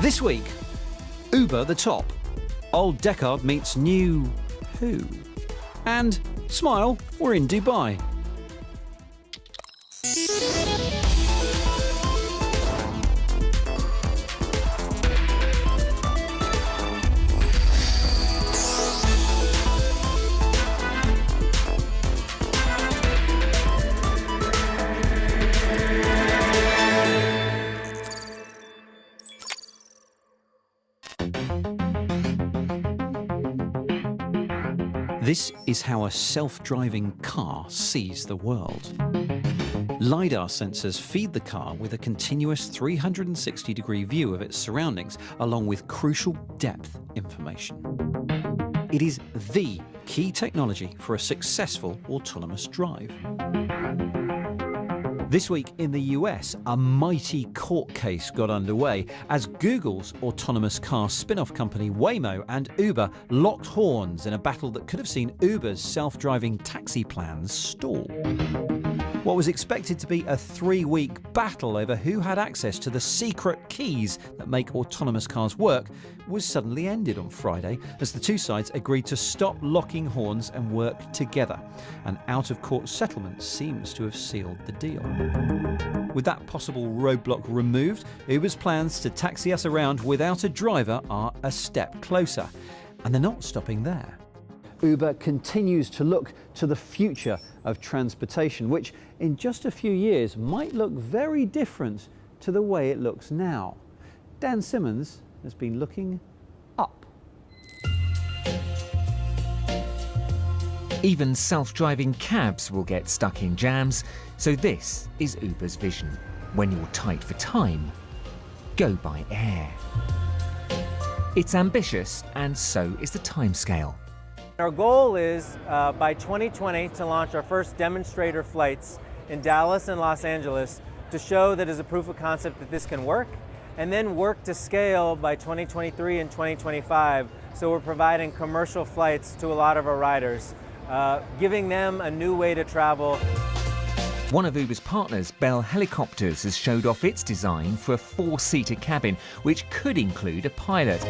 This week, Uber the top. Old Deckard meets new who? And smile, we're in Dubai. This is how a self-driving car sees the world. LiDAR sensors feed the car with a continuous 360-degree view of its surroundings, along with crucial depth information. It is the key technology for a successful autonomous drive. This week in the US, a mighty court case got underway as Google's autonomous car spin-off company Waymo and Uber locked horns in a battle that could have seen Uber's self-driving taxi plans stall. What was expected to be a 3-week battle over who had access to the secret keys that make autonomous cars work was suddenly ended on Friday as the two sides agreed to stop locking horns and work together. An out-of-court settlement seems to have sealed the deal. With that possible roadblock removed, Uber's plans to taxi us around without a driver are a step closer. And they're not stopping there. Uber continues to look to the future of transportation, which in just a few years might look very different to the way it looks now. Dan Simmons has been looking up. Even self-driving cabs will get stuck in jams, so this is Uber's vision. When you're tight for time, go by air. It's ambitious, and so is the timescale. Our goal is by 2020 to launch our first demonstrator flights in Dallas and Los Angeles to show that as a proof of concept that this can work, and then work to scale by 2023 and 2025. So we're providing commercial flights to a lot of our riders, giving them a new way to travel. One of Uber's partners, Bell Helicopters, has showed off its design for a 4-seater cabin, which could include a pilot.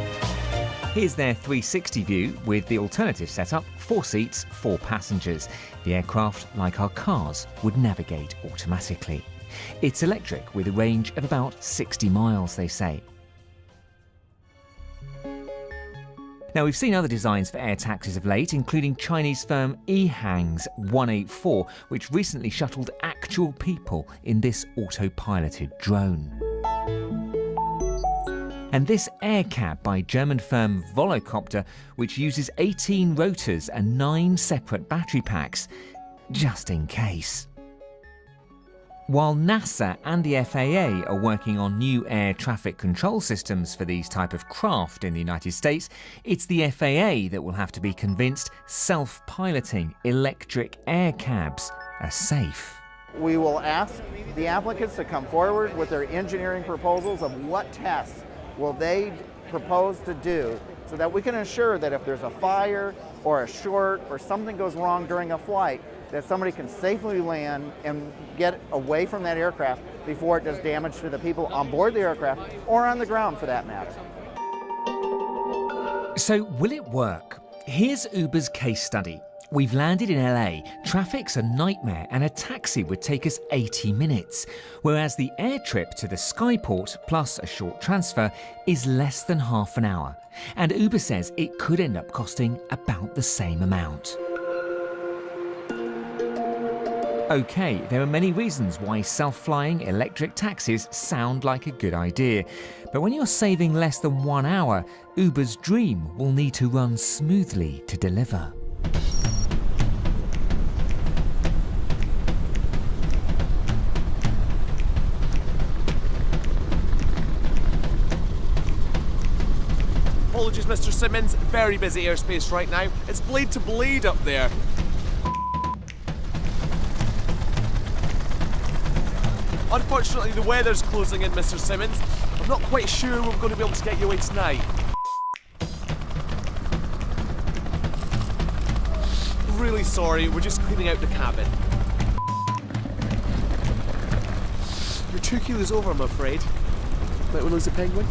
Here's their 360 view with the alternative setup, 4 seats, 4 passengers. The aircraft, like our cars, would navigate automatically. It's electric with a range of about 60 miles, they say. Now, we've seen other designs for air taxis of late, including Chinese firm Ehang's 184, which recently shuttled actual people in this autopiloted drone. And this air cab by German firm Volocopter, which uses 18 rotors and 9 separate battery packs, just in case. While NASA and the FAA are working on new air traffic control systems for these type of craft in the United States, it's the FAA that will have to be convinced self-piloting electric air cabs are safe. We will ask the applicants to come forward with their engineering proposals of what tests will they propose to do so that we can ensure that if there's a fire or a short or something goes wrong during a flight, that somebody can safely land and get away from that aircraft before it does damage to the people on board the aircraft or on the ground for that matter. So will it work? Here's Uber's case study. We've landed in LA, traffic's a nightmare and a taxi would take us 80 minutes, whereas the air trip to the Skyport plus a short transfer is less than half an hour. And Uber says it could end up costing about the same amount. OK, there are many reasons why self-flying electric taxis sound like a good idea. But when you're saving less than 1 hour, Uber's dream will need to run smoothly to deliver. Apologies, Mr. Simmons. Very busy airspace right now. It's blade to blade up there. Unfortunately, the weather's closing in, Mr. Simmons. I'm not quite sure we're going to be able to get you away tonight. Really sorry, we're just cleaning out the cabin. You're 2 kilos over, I'm afraid. Might we lose a penguin?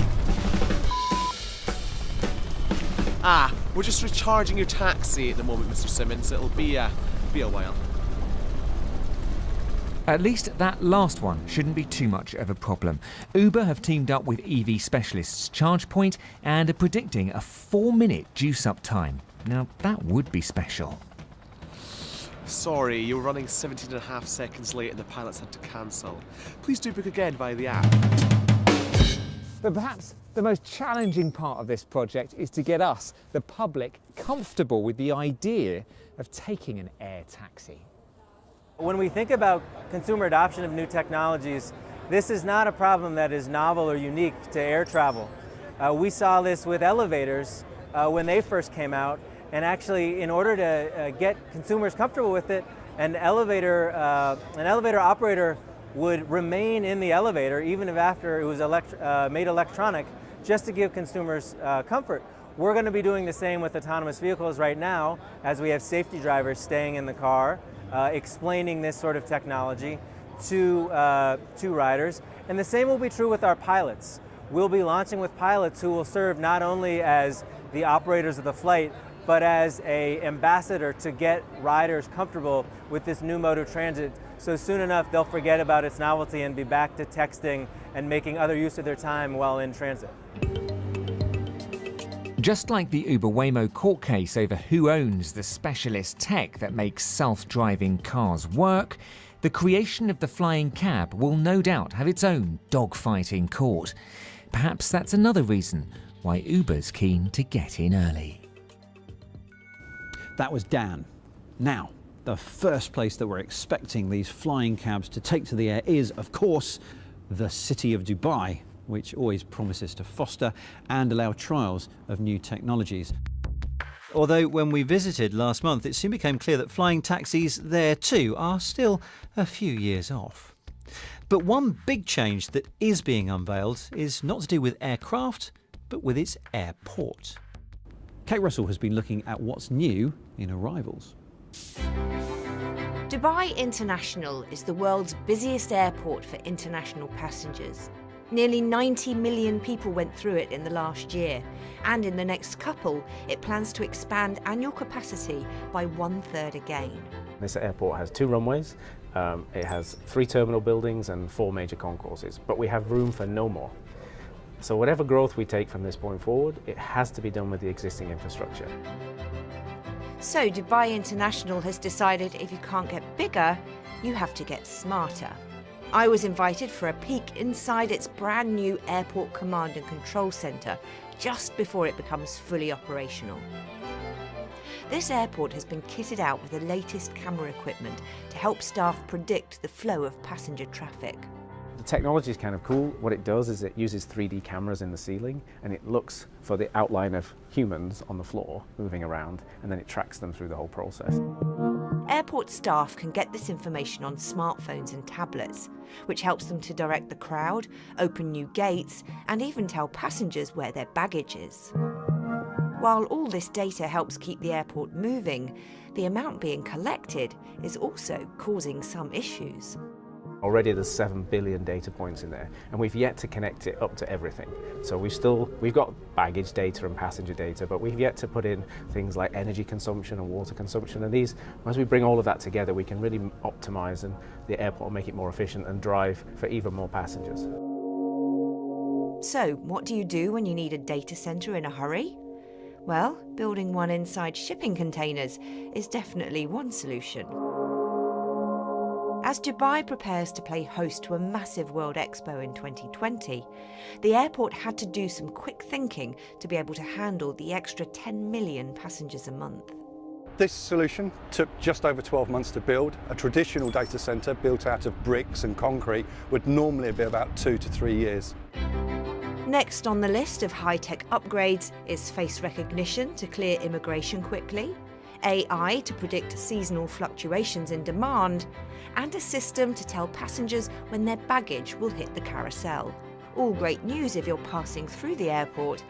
We're just recharging your taxi at the moment, Mr. Simmons. It'll be a while. At least that last one shouldn't be too much of a problem. Uber have teamed up with EV specialists ChargePoint and are predicting a 4-minute juice-up time. Now, that would be special. Sorry, you were running 17.5 seconds late and the pilots had to cancel. Please do book again via the app. But perhaps the most challenging part of this project is to get us, the public, comfortable with the idea of taking an air taxi. When we think about consumer adoption of new technologies, this is not a problem that is novel or unique to air travel. We saw this with elevators when they first came out, and actually in order to get consumers comfortable with it, an elevator operator would remain in the elevator even if after it was made electronic, just to give consumers comfort. We're going to be doing the same with autonomous vehicles right now, as we have safety drivers staying in the car, explaining this sort of technology to riders. And the same will be true with our pilots. We'll be launching with pilots who will serve not only as the operators of the flight, but as an ambassador to get riders comfortable with this new mode of transit. So soon enough, they'll forget about its novelty and be back to texting and making other use of their time while in transit. Just like the Uber Waymo court case over who owns the specialist tech that makes self-driving cars work, the creation of the flying cab will no doubt have its own dogfight in court. Perhaps that's another reason why Uber's keen to get in early. That was Dan. Now, the first place that we're expecting these flying cabs to take to the air is, of course, the city of Dubai, which always promises to foster and allow trials of new technologies. Although when we visited last month, it soon became clear that flying taxis there too are still a few years off. But one big change that is being unveiled is not to do with aircraft, but with its airport. Kate Russell has been looking at what's new in arrivals. Dubai International is the world's busiest airport for international passengers. Nearly 90 million people went through it in the last year, and in the next couple, it plans to expand annual capacity by 1/3 again. This airport has 2 runways, it has 3 terminal buildings and 4 major concourses, but we have room for no more. So whatever growth we take from this point forward, it has to be done with the existing infrastructure. So Dubai International has decided if you can't get bigger, you have to get smarter. I was invited for a peek inside its brand new Airport Command and Control Centre just before it becomes fully operational. This airport has been kitted out with the latest camera equipment to help staff predict the flow of passenger traffic. The technology is kind of cool. What it does is it uses 3D cameras in the ceiling and it looks for the outline of humans on the floor moving around, and then it tracks them through the whole process. Airport staff can get this information on smartphones and tablets, which helps them to direct the crowd, open new gates, and even tell passengers where their baggage is. While all this data helps keep the airport moving, the amount being collected is also causing some issues. Already there's 7 billion data points in there, and we've yet to connect it up to everything. So we've got baggage data and passenger data, but we've yet to put in things like energy consumption and water consumption. And these, as we bring all of that together, we can really optimize and the airport make it more efficient and drive for even more passengers. So, what do you do when you need a data center in a hurry? Well, building one inside shipping containers is definitely one solution. As Dubai prepares to play host to a massive World Expo in 2020, the airport had to do some quick thinking to be able to handle the extra 10 million passengers a month. This solution took just over 12 months to build. A traditional data centre built out of bricks and concrete would normally be about 2 to 3 years. Next on the list of high-tech upgrades is face recognition to clear immigration quickly, AI to predict seasonal fluctuations in demand, and a system to tell passengers when their baggage will hit the carousel. All great news if you're passing through the airport,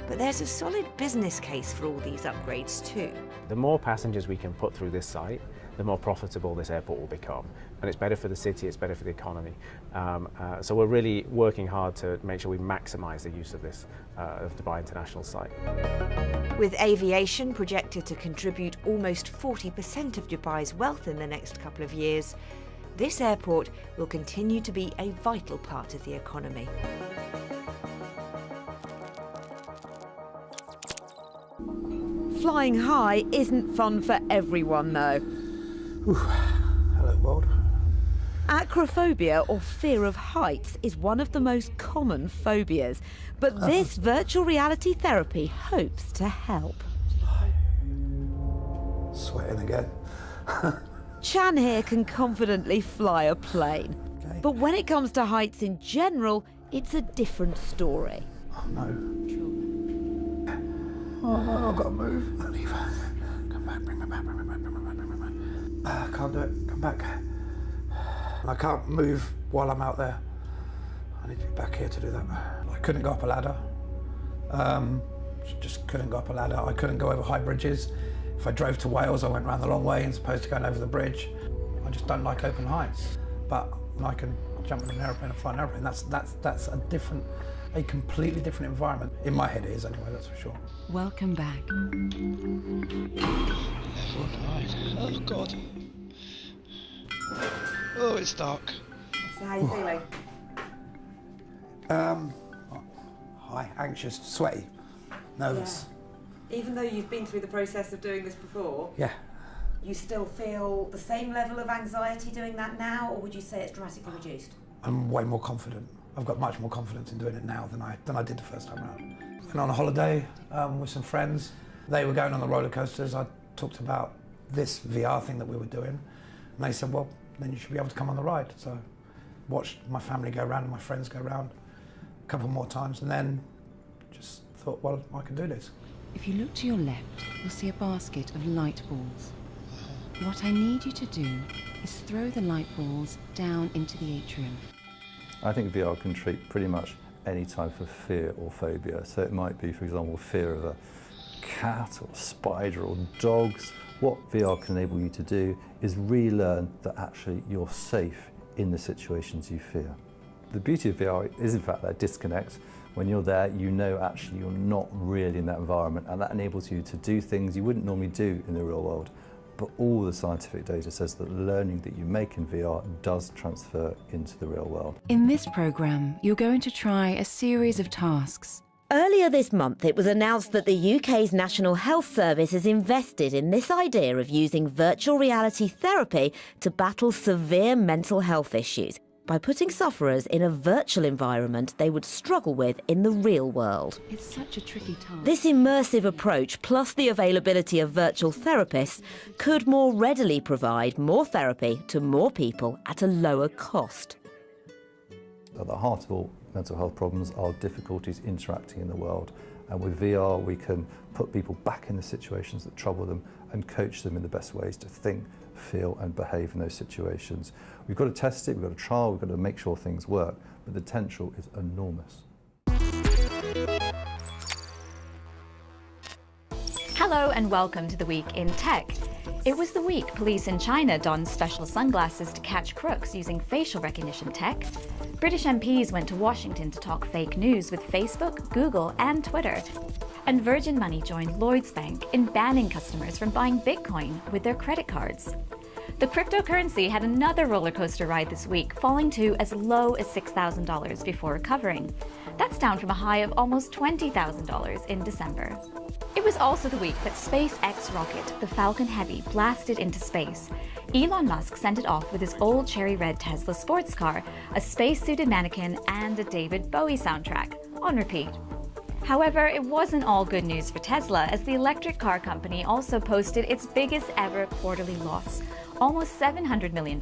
But there's a solid business case for all these upgrades too. The more passengers we can put through this site, the more profitable this airport will become. And it's better for the city, it's better for the economy. So we're really working hard to make sure we maximise the use of this, of Dubai International site. With aviation projected to contribute almost 40% of Dubai's wealth in the next couple of years, this airport will continue to be a vital part of the economy. Flying high isn't fun for everyone though. Hello world. Acrophobia, or fear of heights, is one of the most common phobias, but this virtual reality therapy hopes to help. Sweating again. Chan here can confidently fly a plane, but when it comes to heights in general, it's a different story. Oh no. Oh no, I've got to move. Leave her. Come back, bring me back, bring me back, bring me back, bring me back. I can't do it, come back. I can't move while I'm out there. I need to be back here to do that. I couldn't go up a ladder. Just couldn't go up a ladder. I couldn't go over high bridges. If I drove to Wales, I went round the long way as opposed to going over the bridge. I just don't like open heights. But I can jump in an aeroplane and fly an aeroplane. That's a completely different environment. In my head it is anyway, that's for sure. Welcome back. Oh God. Oh, it's dark. So how are you feeling? High, anxious, sweaty, nervous. Yeah. Even though you've been through the process of doing this before, Yeah. you still feel the same level of anxiety doing that now, or would you say it's dramatically reduced? I'm way more confident. I've got much more confidence in doing it now than I did the first time around. And on a holiday with some friends, they were going on the roller coasters. I talked about this VR thing that we were doing, and they said, well, then you should be able to come on the ride. So watched my family go around and my friends go around a couple more times, and then just thought, well, I can do this. If you look to your left, you'll see a basket of light balls. What I need you to do is throw the light balls down into the atrium. I think VR can treat pretty much any type of fear or phobia. So it might be, for example, fear of a cat or a spider or dogs. What VR can enable you to do is relearn that actually you're safe in the situations you fear. The beauty of VR is in fact that disconnect. When you're there, you know actually you're not really in that environment, and that enables you to do things you wouldn't normally do in the real world. But all the scientific data says that learning that you make in VR does transfer into the real world. In this program, you're going to try a series of tasks. Earlier this month, it was announced that the UK's National Health Service has invested in this idea of using virtual reality therapy to battle severe mental health issues by putting sufferers in a virtual environment they would struggle with in the real world. It's such a tricky task. This immersive approach, plus the availability of virtual therapists, could more readily provide more therapy to more people at a lower cost. At the heart of all mental health problems are difficulties interacting in the world. And with VR, we can put people back in the situations that trouble them and coach them in the best ways to think, feel and behave in those situations. We've got to test it, we've got to trial, we've got to make sure things work, but the potential is enormous. Hello and welcome to the Week in Tech. It was the week police in China donned special sunglasses to catch crooks using facial recognition tech. British MPs went to Washington to talk fake news with Facebook, Google and Twitter. And Virgin Money joined Lloyds Bank in banning customers from buying Bitcoin with their credit cards. The cryptocurrency had another roller coaster ride this week, falling to as low as $6,000 before recovering. That's down from a high of almost $20,000 in December. It was also the week that SpaceX rocket, the Falcon Heavy, blasted into space. Elon Musk sent it off with his old cherry red Tesla sports car, a spacesuited mannequin, and a David Bowie soundtrack, on repeat. However, it wasn't all good news for Tesla, as the electric car company also posted its biggest ever quarterly loss, almost $700 million.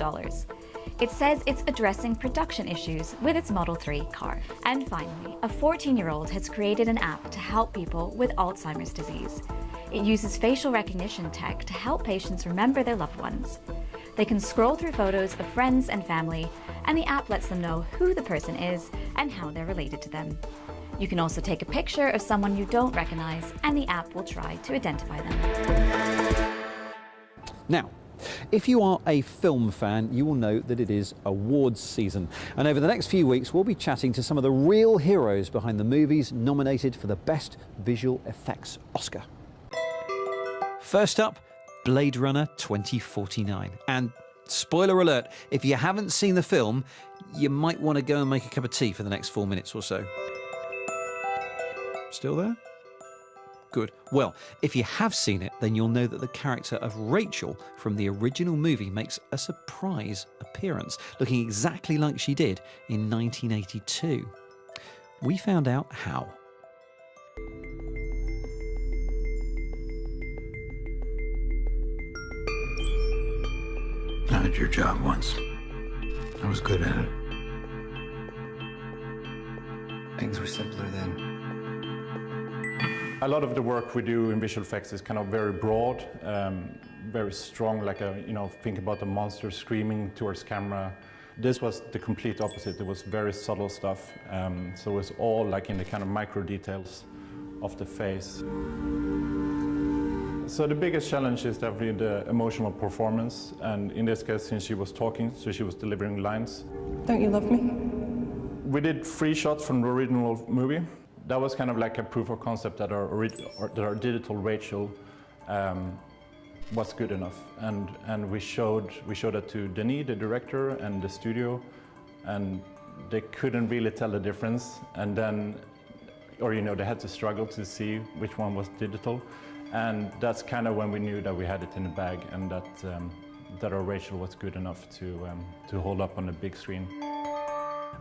It says it's addressing production issues with its Model 3 car. And finally, a 14-year-old has created an app to help people with Alzheimer's disease. It uses facial recognition tech to help patients remember their loved ones. They can scroll through photos of friends and family, and the app lets them know who the person is and how they're related to them. You can also take a picture of someone you don't recognize, and the app will try to identify them. Now, if you are a film fan, you will know that it is awards season. And over the next few weeks, we'll be chatting to some of the real heroes behind the movies nominated for the Best Visual Effects Oscar. First up, Blade Runner 2049. And spoiler alert, if you haven't seen the film, you might want to go and make a cup of tea for the next 4 minutes or so. Still there? Good. Well, if you have seen it, then you'll know that the character of Rachel from the original movie makes a surprise appearance, looking exactly like she did in 1982. We found out how. I had your job once. I was good at it. Things were simpler then. A lot of the work we do in visual effects is kind of very broad, very strong, like think about the monster screaming towards camera. This was the complete opposite. It was very subtle stuff. So it was all like in the kind of micro details of the face. So the biggest challenge is definitely the emotional performance. And in this case, since she was talking, so she was delivering lines. Don't you love me? We did 3 shots from the original movie. That was kind of like a proof of concept that our digital Rachel was good enough, and we showed that to Denis, the director, and the studio, and they couldn't really tell the difference. And then, they had to struggle to see which one was digital, and that's kind of when we knew that we had it in the bag, and that our Rachel was good enough to hold up on the big screen.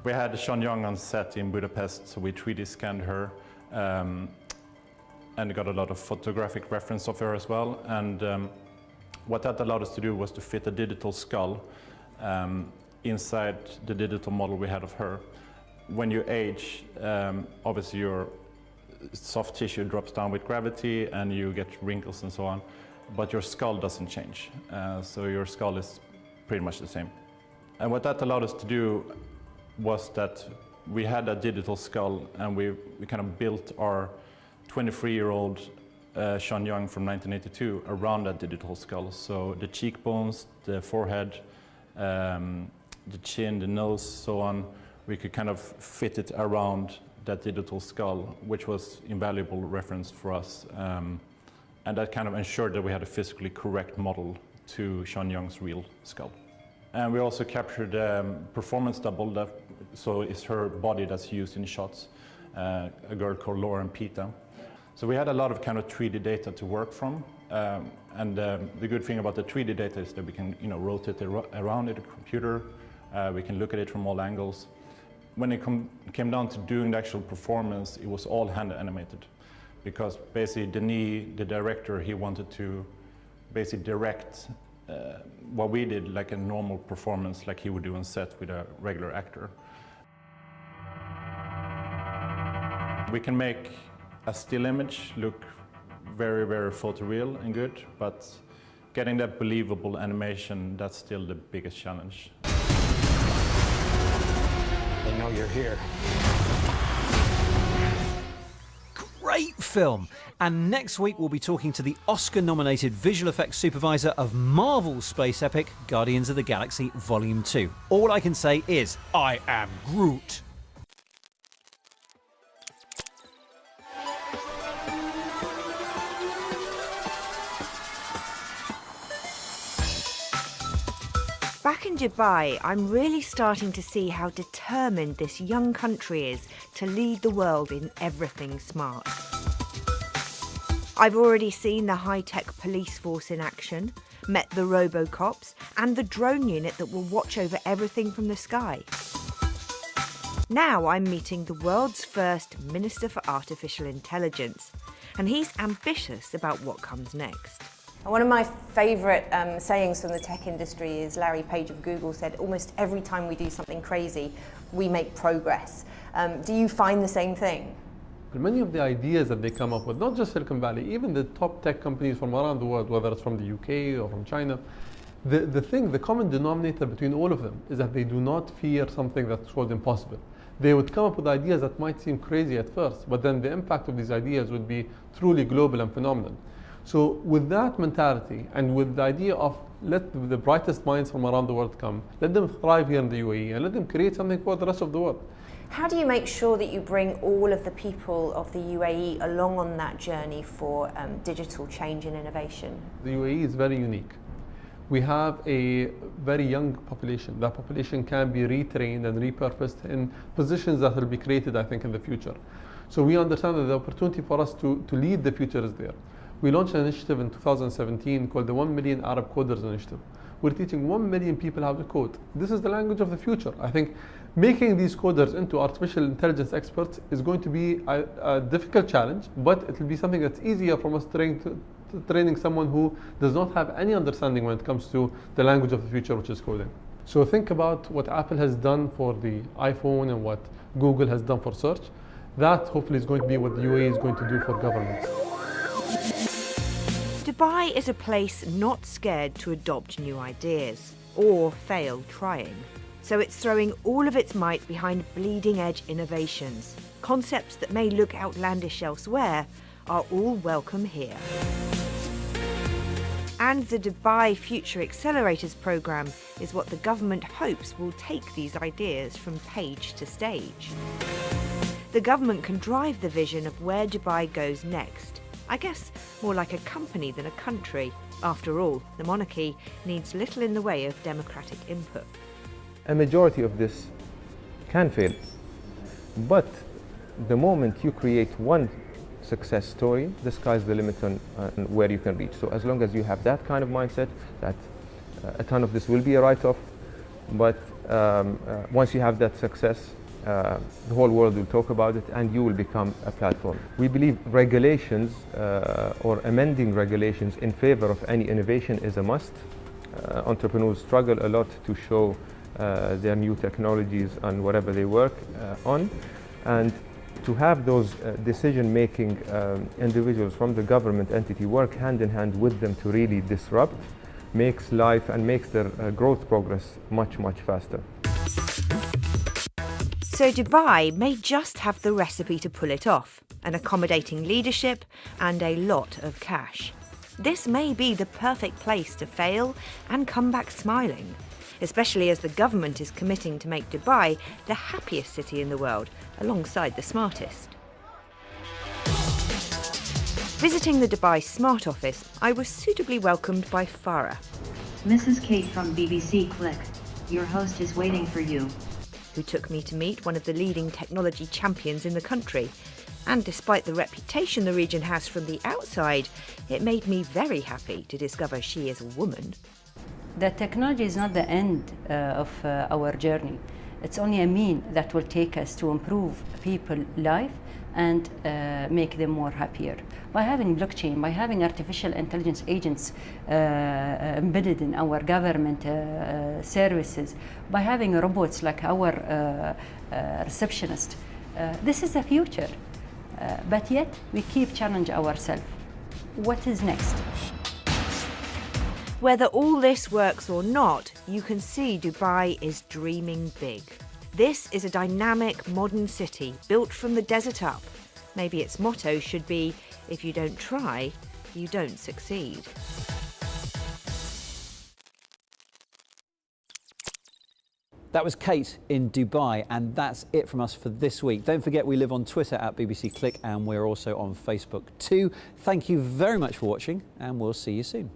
We had Sean Young on set in Budapest, so we 3D scanned her and got a lot of photographic reference of her as well. And what that allowed us to do was to fit a digital skull inside the digital model we had of her. When you age, obviously your soft tissue drops down with gravity and you get wrinkles and so on, but your skull doesn't change. So your skull is pretty much the same. And what that allowed us to do was that we had a digital skull, and we kind of built our 23-year-old Sean Young from 1982 around that digital skull. So the cheekbones, the forehead, the chin, the nose, so on, we could kind of fit it around that digital skull, which was invaluable reference for us. And that kind of ensured that we had a physically correct model to Sean Young's real skull. And we also captured performance double, so it's her body that's used in shots, a girl called Lauren Pita. So we had a lot of kind of 3D data to work from, and the good thing about the 3D data is that we can rotate it around in the computer, we can look at it from all angles. When it came down to doing the actual performance, it was all hand animated, because basically Denis, the director, he wanted to basically direct what we did like a normal performance, like he would do on set with a regular actor. We can make a still image look very, very photoreal and good, but getting that believable animation, that's still the biggest challenge. They know you're here. Great film! And next week we'll be talking to the Oscar-nominated visual effects supervisor of Marvel's space epic Guardians of the Galaxy Volume 2. All I can say is, I am Groot. Back in Dubai, I'm really starting to see how determined this young country is to lead the world in everything smart. I've already seen the high-tech police force in action, met the robocops, and the drone unit that will watch over everything from the sky. Now I'm meeting the world's first Minister for Artificial Intelligence, and he's ambitious about what comes next. One of my favourite sayings from the tech industry is Larry Page of Google said, almost every time we do something crazy, we make progress. Do you find the same thing? Many of the ideas that they come up with, not just Silicon Valley, even the top tech companies from around the world, whether it's from the UK or from China, the common denominator between all of them is that they do not fear something that's called impossible. they would come up with ideas that might seem crazy at first, but then the impact of these ideas would be truly global and phenomenal. So with that mentality and with the idea of let the brightest minds from around the world come, let them thrive here in the UAE and let them create something for the rest of the world. How do you make sure that you bring all of the people of the UAE along on that journey for digital change and innovation? The UAE is very unique. We have a very young population. That population can be retrained and repurposed in positions that will be created, I think, in the future. So we understand that the opportunity for us to lead the future is there. We launched an initiative in 2017 called the 1 Million Arab Coders Initiative. We're teaching 1 million people how to code. This is the language of the future. I think making these coders into artificial intelligence experts is going to be a difficult challenge, but it will be something that's easier from us training someone who does not have any understanding when it comes to the language of the future, which is coding. So think about what Apple has done for the iPhone and what Google has done for search. That hopefully is going to be what the UAE is going to do for governments. Dubai is a place not scared to adopt new ideas or fail trying. So it's throwing all of its might behind bleeding-edge innovations. Concepts that may look outlandish elsewhere are all welcome here. And the Dubai Future Accelerators programme is what the government hopes will take these ideas from page to stage. The government can drive the vision of where Dubai goes next. I guess more like a company than a country. After all, the monarchy needs little in the way of democratic input. A majority of this can fail, but the moment you create one success story, the sky's the limit on where you can reach. So as long as you have that kind of mindset, that a ton of this will be a write-off, but once you have that success, the whole world will talk about it and you will become a platform. We believe regulations or amending regulations in favor of any innovation is a must. Entrepreneurs struggle a lot to show their new technologies and whatever they work on, and to have those decision-making individuals from the government entity work hand in hand with them to really disrupt makes life and makes their growth progress much, much faster. So Dubai may just have the recipe to pull it off, an accommodating leadership and a lot of cash. This may be the perfect place to fail and come back smiling, especially as the government is committing to make Dubai the happiest city in the world, alongside the smartest. Visiting the Dubai Smart Office, I was suitably welcomed by Farah. Mrs. Kate from BBC Click, your host is waiting for you. Who took me to meet one of the leading technology champions in the country. And despite the reputation the region has from the outside, it made me very happy to discover she is a woman. The technology is not the end of our journey. It's only a mean that will take us to improve people's life and make them more happier. By having blockchain, by having artificial intelligence agents embedded in our government services, by having robots like our receptionist, this is the future. But yet, we keep challenging ourselves. What is next? Whether all this works or not, you can see Dubai is dreaming big. This is a dynamic modern city built from the desert up. Maybe its motto should be, if you don't try, you don't succeed. That was Kate in Dubai, and that's it from us for this week. Don't forget we live on Twitter at BBC Click, and we're also on Facebook too. Thank you very much for watching, and we'll see you soon.